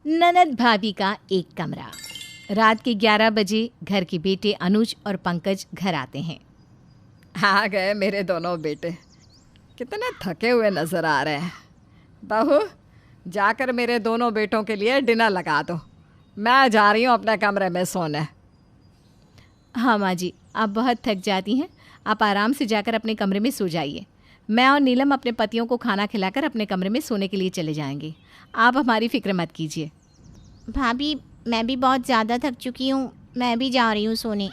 ननद भाभी का एक कमरा। रात के 11 बजे घर के बेटे अनुज और पंकज घर आते हैं। आ गए मेरे दोनों बेटे, कितने थके हुए नज़र आ रहे हैं। बहू, जाकर मेरे दोनों बेटों के लिए डिनर लगा दो। मैं जा रही हूँ अपने कमरे में सोने। हाँ माँ जी, आप बहुत थक जाती हैं, आप आराम से जाकर अपने कमरे में सो जाइए। मैं और नीलम अपने पतियों को खाना खिलाकर अपने कमरे में सोने के लिए चले जाएंगे। आप हमारी फिक्र मत कीजिए। भाभी, मैं भी बहुत ज़्यादा थक चुकी हूँ, मैं भी जा रही हूँ सोने।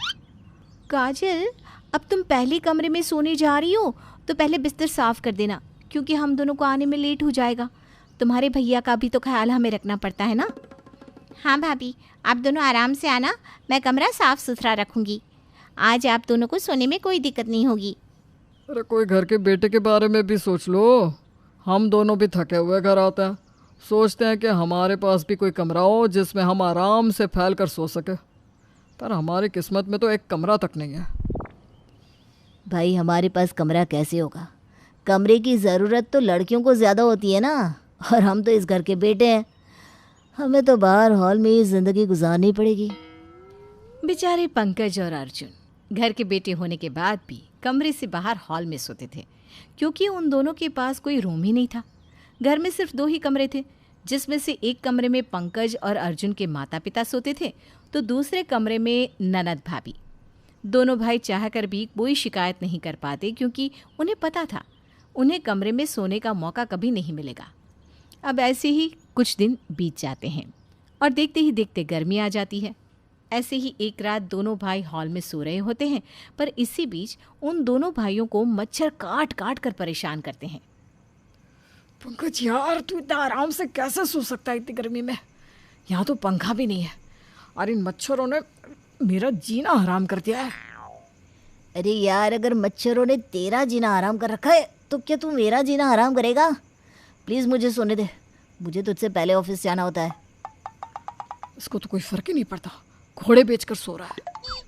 काजल, अब तुम पहले कमरे में सोने जा रही हो तो पहले बिस्तर साफ़ कर देना, क्योंकि हम दोनों को आने में लेट हो जाएगा। तुम्हारे भैया का भी तो ख्याल हमें रखना पड़ता है ना। हाँ भाभी, आप दोनों आराम से आना, मैं कमरा साफ़ सुथरा रखूँगी। आज आप दोनों को सोने में कोई दिक्कत नहीं होगी। अरे कोई घर के बेटे के बारे में भी सोच लो। हम दोनों भी थके हुए घर आते हैं, सोचते हैं कि हमारे पास भी कोई कमरा हो जिसमें हम आराम से फैल कर सो सके, पर हमारी किस्मत में तो एक कमरा तक नहीं है। भाई, हमारे पास कमरा कैसे होगा? कमरे की ज़रूरत तो लड़कियों को ज़्यादा होती है ना, और हम तो इस घर के बेटे हैं। हमें तो बाहर हॉल में ही ज़िंदगी गुजारनी पड़ेगी। बेचारे पंकज और अर्जुन घर के बेटे होने के बाद भी कमरे से बाहर हॉल में सोते थे, क्योंकि उन दोनों के पास कोई रूम ही नहीं था। घर में सिर्फ 2 ही कमरे थे, जिसमें से एक कमरे में पंकज और अर्जुन के माता पिता सोते थे, तो दूसरे कमरे में ननद भाभी। दोनों भाई चाहकर भी कोई शिकायत नहीं कर पाते, क्योंकि उन्हें पता था उन्हें कमरे में सोने का मौका कभी नहीं मिलेगा। अब ऐसे ही कुछ दिन बीत जाते हैं और देखते ही देखते गर्मी आ जाती है। ऐसे ही एक रात दोनों भाई हॉल में सो रहे होते हैं, पर इसी बीच उन दोनों भाइयों को मच्छर काट काट कर परेशान करते हैं। पंकज यार, तू इतना आराम से कैसे सो सकता है इतनी गर्मी में? यहाँ तो पंखा भी नहीं है और इन मच्छरों ने मेरा जीना हराम कर दिया है। अरे यार, अगर मच्छरों ने तेरा जीना हराम कर रखा है तो क्या तू मेरा जीना हराम करेगा? प्लीज़ मुझे सोने दे, मुझे तुझसे पहले ऑफिस जाना होता है। इसको तो कोई फर्क ही नहीं पड़ता, घोड़े बेचकर सो रहा है।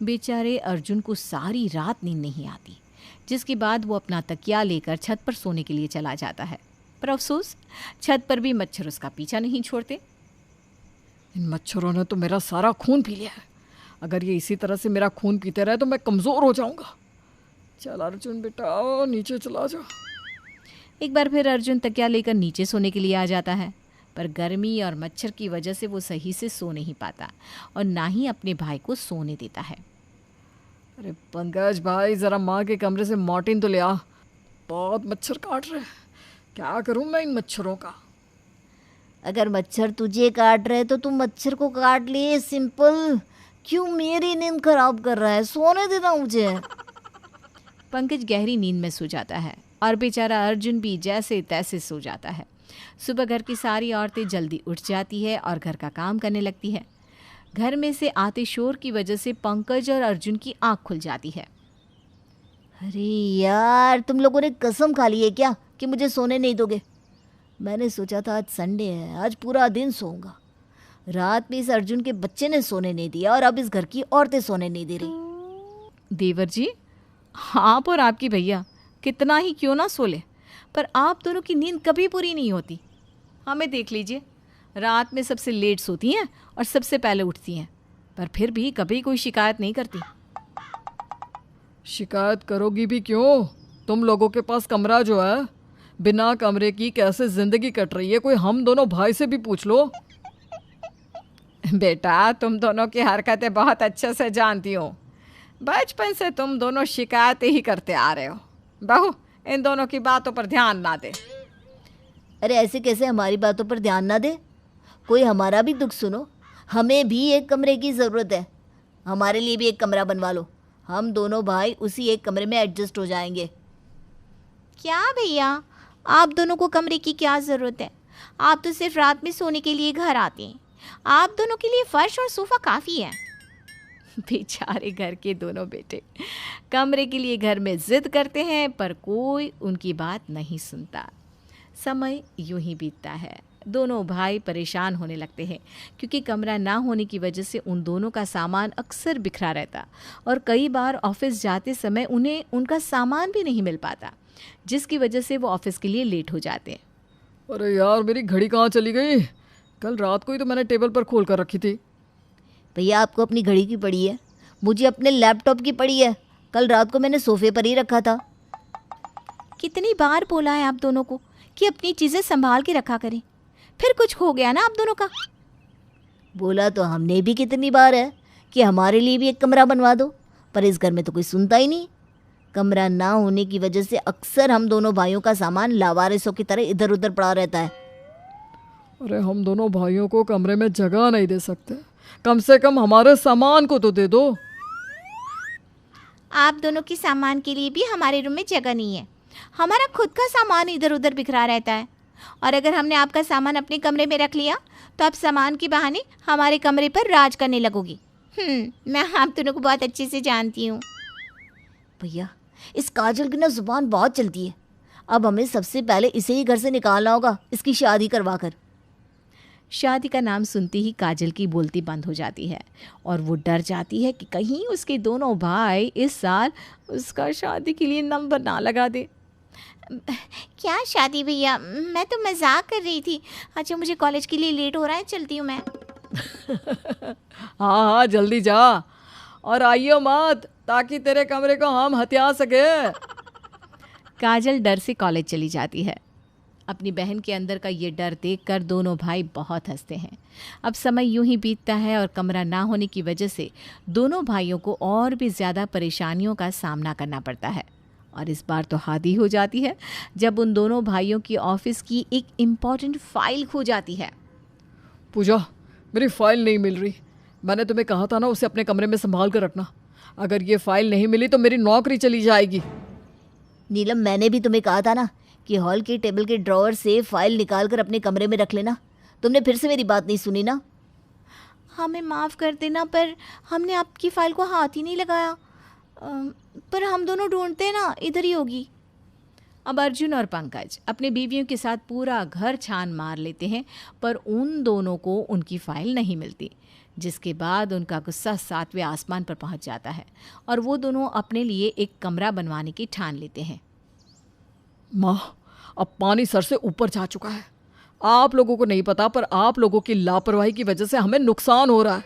बेचारे अर्जुन को सारी रात नींद नहीं आती, जिसके बाद वो अपना तकिया लेकर छत पर सोने के लिए चला जाता है। पर अफसोस, छत पर भी मच्छर उसका पीछा नहीं छोड़ते। इन मच्छरों ने तो मेरा सारा खून पी लिया है। अगर ये इसी तरह से मेरा खून पीते रहे तो मैं कमज़ोर हो जाऊंगा। चल अर्जुन बेटा, नीचे चला जा। एक बार फिर अर्जुन तकिया लेकर नीचे सोने के लिए आ जाता है, पर गर्मी और मच्छर की वजह से वो सही से सो नहीं पाता और ना ही अपने भाई को सोने देता है। अरे पंकज भाई, ज़रा माँ के कमरे से मॉर्टिन तो ले आ, बहुत मच्छर काट रहे हैं। क्या करूँ मैं इन मच्छरों का? अगर मच्छर तुझे काट रहे तो तुम मच्छर को काट लिए, सिंपल। क्यों मेरी नींद खराब कर रहा है? सोने देना मुझे। पंकज गहरी नींद में सो जाता है और बेचारा अर्जुन भी जैसे तैसे सो जाता है। सुबह घर की सारी औरतें जल्दी उठ जाती है और घर का काम करने लगती है। घर में से आते शोर की वजह से पंकज और अर्जुन की आंख खुल जाती है। अरे यार, तुम लोगों ने कसम खा ली है क्या कि मुझे सोने नहीं दोगे? मैंने सोचा था आज संडे है, आज पूरा दिन सोऊंगा। रात में इस अर्जुन के बच्चे ने सोने नहीं दिया और अब इस घर की औरतें सोने नहीं दे रही। देवर जी, आप और आपकी भैया कितना ही क्यों ना सो ले, पर आप दोनों की नींद कभी पूरी नहीं होती। हमें देख लीजिए, रात में सबसे लेट सोती हैं और सबसे पहले उठती हैं, पर फिर भी कभी कोई शिकायत नहीं करती। शिकायत करोगी भी क्यों? तुम लोगों के पास कमरा जो है, बिना कमरे की कैसे ज़िंदगी कट रही है, कोई हम दोनों भाई से भी पूछ लो। बेटा, तुम दोनों की हरकतें बहुत अच्छे से जानती हूँ। बचपन से तुम दोनों शिकायतें ही करते आ रहे हो। बहू, इन दोनों की बातों पर ध्यान ना दे। अरे ऐसे कैसे हमारी बातों पर ध्यान ना दे? कोई हमारा भी दुख सुनो। हमें भी एक कमरे की ज़रूरत है, हमारे लिए भी एक कमरा बनवा लो। हम दोनों भाई उसी एक कमरे में एडजस्ट हो जाएंगे। क्या भैया, आप दोनों को कमरे की क्या ज़रूरत है? आप तो सिर्फ रात में सोने के लिए घर आते हैं। आप दोनों के लिए फर्श और सोफ़ा काफ़ी है। बेचारे घर के दोनों बेटे कमरे के लिए घर में जिद करते हैं, पर कोई उनकी बात नहीं सुनता। समय यूं ही बीतता है। दोनों भाई परेशान होने लगते हैं, क्योंकि कमरा ना होने की वजह से उन दोनों का सामान अक्सर बिखरा रहता और कई बार ऑफिस जाते समय उन्हें उनका सामान भी नहीं मिल पाता, जिसकी वजह से वो ऑफिस के लिए लेट हो जाते हैं। अरे यार, मेरी घड़ी कहाँ चली गई? कल रात को ही तो मैंने टेबल पर खोल कर रखी थी। भैया आपको अपनी घड़ी की पड़ी है, मुझे अपने लैपटॉप की पड़ी है। कल रात को मैंने सोफे पर ही रखा था। कितनी बार बोला है आप दोनों को कि अपनी चीज़ें संभाल के रखा करें, फिर कुछ हो गया ना आप दोनों का। बोला तो हमने भी कितनी बार है कि हमारे लिए भी एक कमरा बनवा दो, पर इस घर में तो कोई सुनता ही नहीं। कमरा ना होने की वजह से अक्सर हम दोनों भाइयों का सामान लावारिसों की तरह इधर उधर पड़ा रहता है। अरे हम दोनों भाइयों को कमरे में जगह नहीं दे सकते, कम से कम हमारे सामान को तो दे दो। आप दोनों के सामान के लिए भी हमारे रूम में जगह नहीं है। हमारा खुद का सामान इधर उधर बिखरा रहता है, और अगर हमने आपका सामान अपने कमरे में रख लिया तो आप सामान के बहाने हमारे कमरे पर राज करने लगोगी। मैं आप दोनों को बहुत अच्छे से जानती हूँ। भैया इस काजल की ना जुबान बहुत चलती है। अब हमें सबसे पहले इसे ही घर से निकालना होगा, इसकी शादी करवा कर। शादी का नाम सुनते ही काजल की बोलती बंद हो जाती है और वो डर जाती है कि कहीं उसके दोनों भाई इस साल उसका शादी के लिए नंबर ना लगा दे। क्या शादी भैया, मैं तो मजाक कर रही थी। अच्छा मुझे कॉलेज के लिए लेट हो रहा है, चलती हूँ मैं। हाँ हाँ जल्दी जा और आइयो मत, ताकि तेरे कमरे को हम हथिया सके। काजल डर से कॉलेज चली जाती है। अपनी बहन के अंदर का ये डर देखकर दोनों भाई बहुत हंसते हैं। अब समय यूं ही बीतता है और कमरा ना होने की वजह से दोनों भाइयों को और भी ज़्यादा परेशानियों का सामना करना पड़ता है। और इस बार तो हादी हो जाती है जब उन दोनों भाइयों की ऑफिस की एक इम्पॉर्टेंट फाइल खो जाती है। पूजा, मेरी फाइल नहीं मिल रही। मैंने तुम्हें कहा था ना उसे अपने कमरे में संभाल कर रखना। अगर ये फाइल नहीं मिली तो मेरी नौकरी चली जाएगी। नीलम मैंने भी तुम्हें कहा था ना कि हॉल के टेबल के ड्रॉअर से फाइल निकाल कर अपने कमरे में रख लेना। तुमने फिर से मेरी बात नहीं सुनी ना। हमें माफ़ कर देना, पर हमने आपकी फ़ाइल को हाथ ही नहीं लगाया। पर हम दोनों ढूंढते ना, इधर ही होगी। अब अर्जुन और पंकज अपने बीवियों के साथ पूरा घर छान मार लेते हैं, पर उन दोनों को उनकी फाइल नहीं मिलती, जिसके बाद उनका गुस्सा 7वें आसमान पर पहुंच जाता है और वो दोनों अपने लिए एक कमरा बनवाने की ठान लेते हैं। माँ, अब पानी सर से ऊपर जा चुका है। आप लोगों को नहीं पता, पर आप लोगों की लापरवाही की वजह से हमें नुकसान हो रहा है।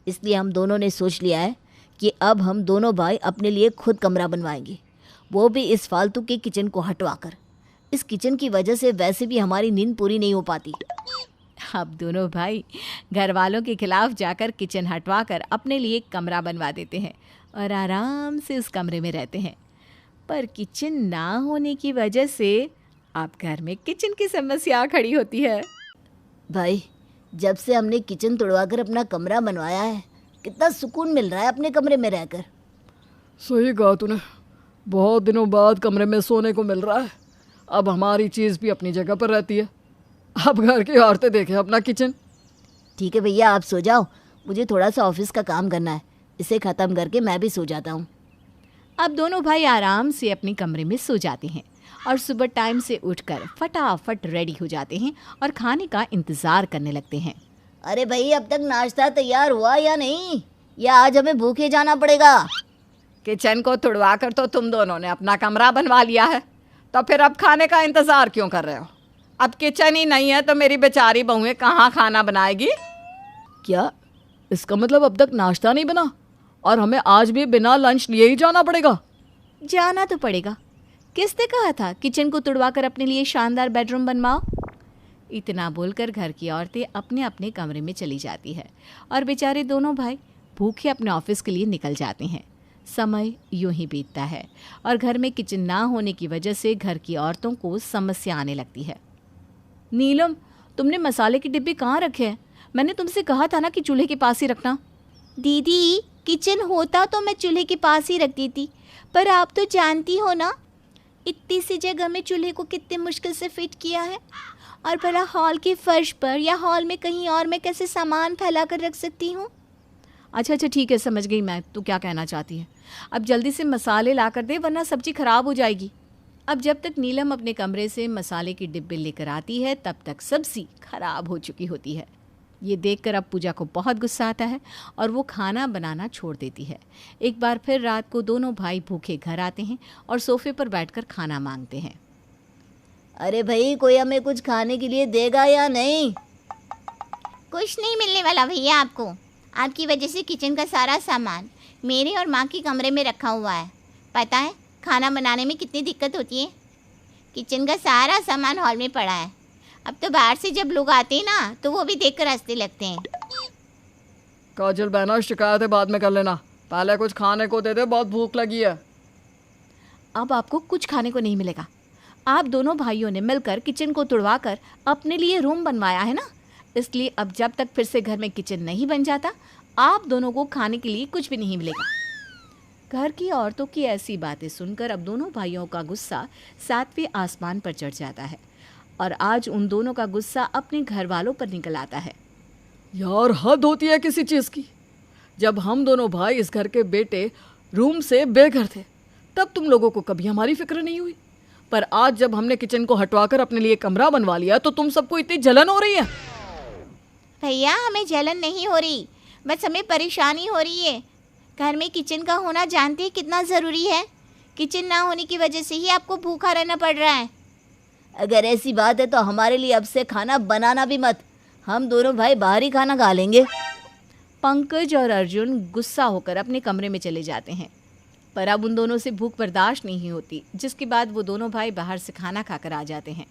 इसलिए हम दोनों ने सोच लिया है कि अब हम दोनों भाई अपने लिए खुद कमरा बनवाएंगे, वो भी इस फालतू के किचन को हटवाकर। इस किचन की वजह से वैसे भी हमारी नींद पूरी नहीं हो पाती। अब दोनों भाई घर वालों के खिलाफ जाकर किचन हटवा कर अपने लिए एक कमरा बनवा देते हैं और आराम से उस कमरे में रहते हैं। पर किचन ना होने की वजह से अब घर में किचन की समस्या खड़ी होती है। भाई जब से हमने किचन तोड़वा कर अपना कमरा बनवाया है, कितना सुकून मिल रहा है अपने कमरे में रहकर। सही कहा तूने, बहुत दिनों बाद कमरे में सोने को मिल रहा है। अब हमारी चीज़ भी अपनी जगह पर रहती है। अब घर की औरतें देखें अपना किचन। ठीक है भैया आप सो जाओ, मुझे थोड़ा सा ऑफिस का काम करना है। इसे ख़त्म करके मैं भी सो जाता हूँ। अब दोनों भाई आराम से अपने कमरे में सो जाते हैं और सुबह टाइम से उठकर फटाफट रेडी हो जाते हैं और खाने का इंतज़ार करने लगते हैं। अरे भाई अब तक नाश्ता तैयार हुआ या नहीं, या आज हमें भूखे जाना पड़ेगा? किचन को तुड़वा कर तो तुम दोनों ने अपना कमरा बनवा लिया है, तो फिर अब खाने का इंतज़ार क्यों कर रहे हो? अब किचन ही नहीं है तो मेरी बेचारी बहुएं कहाँ खाना बनाएगी? क्या इसका मतलब अब तक नाश्ता नहीं बना और हमें आज भी बिना लंच लिए ही जाना पड़ेगा? जाना तो पड़ेगा। किसने कहा था किचन को तुड़वा कर अपने लिए शानदार बेडरूम बनवाओ? इतना बोलकर घर की औरतें अपने अपने कमरे में चली जाती है और बेचारे दोनों भाई भूखे अपने ऑफिस के लिए निकल जाते हैं। समय यूं ही बीतता है और घर में किचन ना होने की वजह से घर की औरतों को समस्या आने लगती है। नीलम, तुमने मसाले के डिब्बे कहाँ रखे हैं? मैंने तुमसे कहा था ना कि चूल्हे के पास ही रखना। दीदी किचन होता तो मैं चूल्हे के पास ही रखती थी, पर आप तो जानती हो ना इतनी सी जगह में चूल्हे को कितने मुश्किल से फिट किया है, और भला हॉल के फर्श पर या हॉल में कहीं और मैं कैसे सामान फैला कर रख सकती हूँ? अच्छा ठीक है, समझ गई मैं तू क्या कहना चाहती है। अब जल्दी से मसाले ला कर दे, वरना सब्जी खराब हो जाएगी। अब जब तक नीलम अपने कमरे से मसाले के डिब्बे लेकर आती है तब तक सब्जी खराब हो चुकी होती है। ये देखकर अब पूजा को बहुत गुस्सा आता है और वो खाना बनाना छोड़ देती है। एक बार फिर रात को दोनों भाई भूखे घर आते हैं और सोफे पर बैठकर खाना मांगते हैं। अरे भाई कोई हमें कुछ खाने के लिए देगा या नहीं? कुछ नहीं मिलने वाला भैया आपको। आपकी वजह से किचन का सारा सामान मेरे और माँ के कमरे में रखा हुआ है। पता है खाना बनाने में कितनी दिक्कत होती है। किचन का सारा सामान हॉल में पड़ा है। अब तो बाहर से जब लोग आते हैं ना तो वो भी देख कर हंसने लगते हैं। काजल बहना, शिकायतें बाद में कर लेना, पहले कुछ खाने को दे दे, बहुत भूख लगी है। अब आपको कुछ खाने को नहीं मिलेगा। आप दोनों भाइयों ने मिलकर किचन को तुड़वा कर अपने लिए रूम बनवाया है ना, इसलिए अब जब तक फिर से घर में किचन नहीं बन जाता आप दोनों को खाने के लिए कुछ भी नहीं मिलेगा। घर की औरतों की ऐसी बातें सुनकर अब दोनों भाइयों का गुस्सा 7वें आसमान पर चढ़ जाता है और आज उन दोनों का गुस्सा अपने घर वालों पर निकल आता है। यार हद होती है किसी चीज़ की। जब हम दोनों भाई इस घर के बेटे रूम से बेघर थे तब तुम लोगों को कभी हमारी फिक्र नहीं हुई, पर आज जब हमने किचन को हटवाकर अपने लिए कमरा बनवा लिया तो तुम सबको इतनी जलन हो रही है। भैया हमें जलन नहीं हो रही, बस हमें परेशानी हो रही है। घर में किचन का होना जानते हैं कितना ज़रूरी है। किचन ना होने की वजह से ही आपको भूखा रहना पड़ रहा है। अगर ऐसी बात है तो हमारे लिए अब से खाना बनाना भी मत, हम दोनों भाई बाहर ही खाना खा लेंगे। पंकज और अर्जुन गुस्सा होकर अपने कमरे में चले जाते हैं, पर अब उन दोनों से भूख बर्दाश्त नहीं होती, जिसके बाद वो दोनों भाई बाहर से खाना खाकर आ जाते हैं।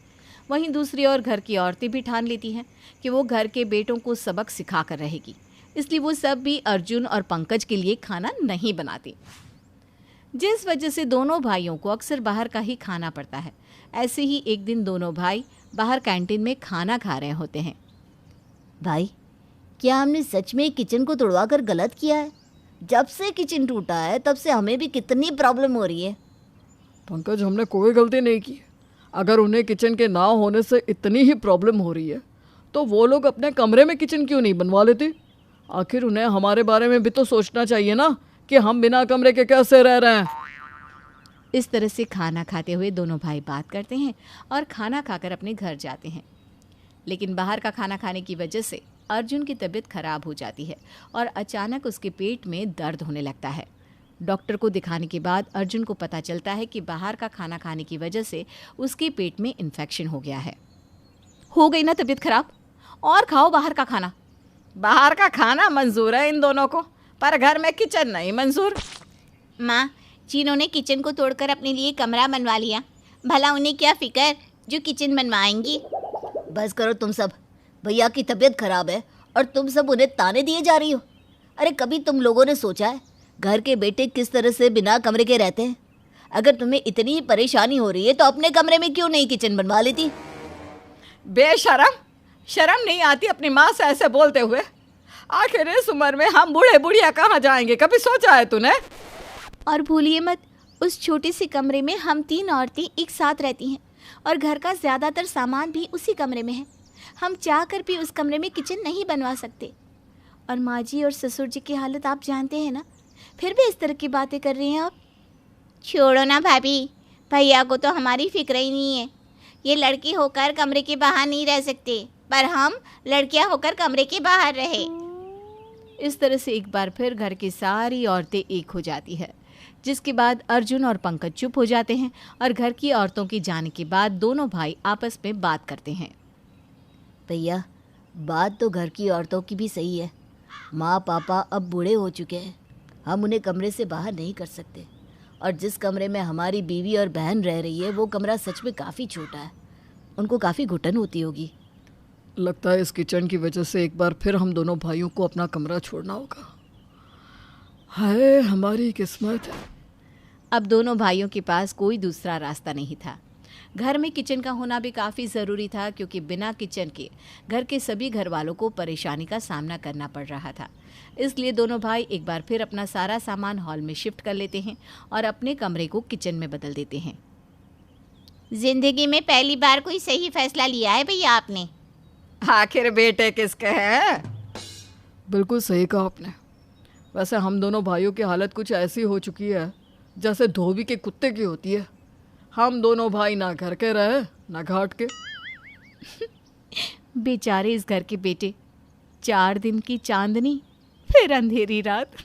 वहीं दूसरी ओर घर की औरतें भी ठान लेती हैं कि वो घर के बेटों को सबक सिखा कर रहेगी, इसलिए वो सब भी अर्जुन और पंकज के लिए खाना नहीं बनाती, जिस वजह से दोनों भाइयों को अक्सर बाहर का ही खाना पड़ता है। ऐसे ही एक दिन दोनों भाई बाहर कैंटीन में खाना खा रहे होते हैं। भाई, क्या हमने सच में किचन को तोड़वा कर गलत किया है? जब से किचन टूटा है तब से हमें भी कितनी प्रॉब्लम हो रही है। पंकज, हमने कोई गलती नहीं की। अगर उन्हें किचन के ना होने से इतनी ही प्रॉब्लम हो रही है तो वो लोग अपने कमरे में किचन क्यों नहीं बनवा लेते? आखिर उन्हें हमारे बारे में भी तो सोचना चाहिए ना कि हम बिना कमरे के कैसे रह रहे हैं। इस तरह से खाना खाते हुए दोनों भाई बात करते हैं और खाना खाकर अपने घर जाते हैं। लेकिन बाहर का खाना खाने की वजह से अर्जुन की तबीयत खराब हो जाती है और अचानक उसके पेट में दर्द होने लगता है। डॉक्टर को दिखाने के बाद अर्जुन को पता चलता है कि बाहर का खाना खाने की वजह से उसके पेट में इन्फेक्शन हो गया है। हो गई ना तबीयत खराब, और खाओ बाहर का खाना। बाहर का खाना मंजूर है इन दोनों को, पर घर में किचन नहीं मंजूर। माँ, जिन्होंने किचन को तोड़कर अपने लिए कमरा बनवा लिया, भला उन्हें क्या फिक्र जो किचन बनवाएंगी। बस करो तुम सब, भैया की तबीयत खराब है और तुम सब उन्हें ताने दिए जा रही हो। अरे कभी तुम लोगों ने सोचा है घर के बेटे किस तरह से बिना कमरे के रहते हैं? अगर तुम्हें इतनी ही परेशानी हो रही है तो अपने कमरे में क्यों नहीं किचन बनवा लेती? बेशरम, शर्म नहीं आती अपनी माँ से ऐसे बोलते हुए? आखिर इस उम्र में हम बूढ़े बुढ़िया कहाँ जाएंगे, कभी सोचा है तूने? और भूलिए मत, उस छोटे से कमरे में हम 3 औरतें एक साथ रहती हैं और घर का ज़्यादातर सामान भी उसी कमरे में है। हम चाहकर भी उस कमरे में किचन नहीं बनवा सकते। और माँ जी और ससुर जी की हालत आप जानते हैं ना, फिर भी इस तरह की बातें कर रही हैं आप। छोड़ो ना भाभी, भैया को तो हमारी फिक्र ही नहीं है। ये लड़की होकर कमरे के बाहर नहीं रह सकते, पर हम लड़कियां होकर कमरे के बाहर रहे। इस तरह से एक बार फिर घर की सारी औरतें एक हो जाती है, जिसके बाद अर्जुन और पंकज चुप हो जाते हैं और घर की औरतों के जाने के बाद दोनों भाई आपस में बात करते हैं। भैया, बात तो घर की औरतों की भी सही है। माँ पापा अब बूढ़े हो चुके हैं, हम उन्हें कमरे से बाहर नहीं कर सकते। और जिस कमरे में हमारी बीवी और बहन रह रही है वो कमरा सच में काफ़ी छोटा है, उनको काफ़ी घुटन होती होगी। लगता है इस किचन की वजह से एक बार फिर हम दोनों भाइयों को अपना कमरा छोड़ना होगा। हाय हमारी किस्मत। अब दोनों भाइयों के पास कोई दूसरा रास्ता नहीं था। घर में किचन का होना भी काफ़ी ज़रूरी था, क्योंकि बिना किचन के घर के सभी घर वालों को परेशानी का सामना करना पड़ रहा था। इसलिए दोनों भाई एक बार फिर अपना सारा सामान हॉल में शिफ्ट कर लेते हैं और अपने कमरे को किचन में बदल देते हैं। जिंदगी में पहली बार कोई सही फैसला लिया है भैया आपने। आखिर बेटे किसके हैं? बिल्कुल सही कहा आपने। वैसे हम दोनों भाइयों की हालत कुछ ऐसी हो चुकी है जैसे धोबी के कुत्ते की होती है। हम दोनों भाई ना घर के रहे ना घाट के। बेचारे इस घर के बेटे, 4 दिन की चांदनी फिर अंधेरी रात।